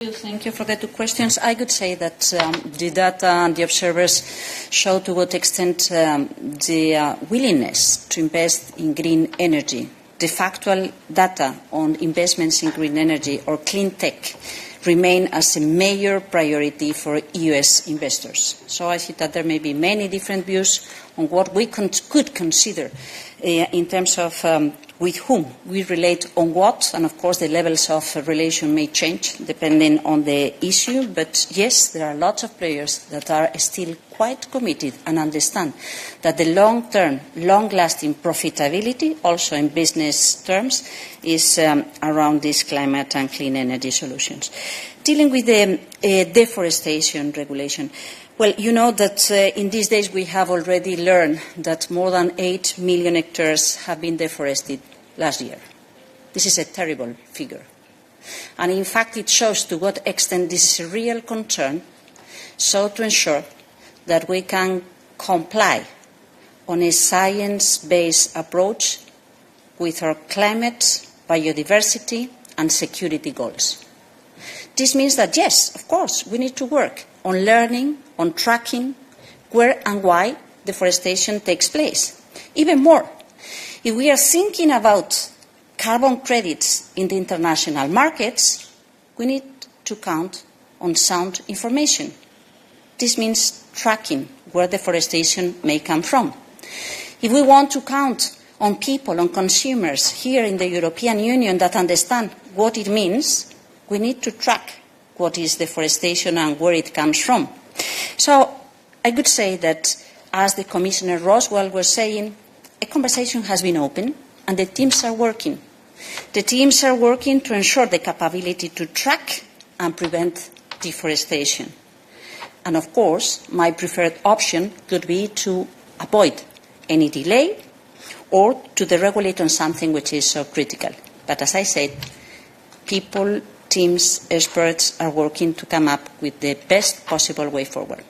Thank you for the two questions. I could say that the data and the observers show to what extent the willingness to invest in green energy, the factual data on investments in green energy or clean tech remain as a major priority for US investors. So I think that there may be many different views on what we could consider in terms of with whom we relate on what, and of course the levels of relation may change depending on the issue, but yes, there are lots of players that are still quite committed and understand that the long-term, long-lasting profitability, also in business terms, is around this climate and clean energy solutions. Dealing with the deforestation regulation, well, you know that in these days we have already learned that more than 8 million hectares have been deforested last year. This is a terrible figure. And in fact, it shows to what extent this is a real concern, so to ensure that we can comply on a science-based approach with our climate, biodiversity and security goals. This means that, yes, of course, we need to work on learning, on tracking where and why deforestation takes place. Even more, if we are thinking about carbon credits in the international markets, we need to count on sound information. This means tracking where deforestation may come from. If we want to count on people, on consumers here in the European Union that understand what it means, we need to track what is deforestation and where it comes from. So I could say that, as the Commissioner Roswell was saying, a conversation has been opened and the teams are working. The teams are working to ensure the capability to track and prevent deforestation. And of course, my preferred option could be to avoid any delay or to deregulate on something which is so critical. But as I said, people, teams, experts are working to come up with the best possible way forward.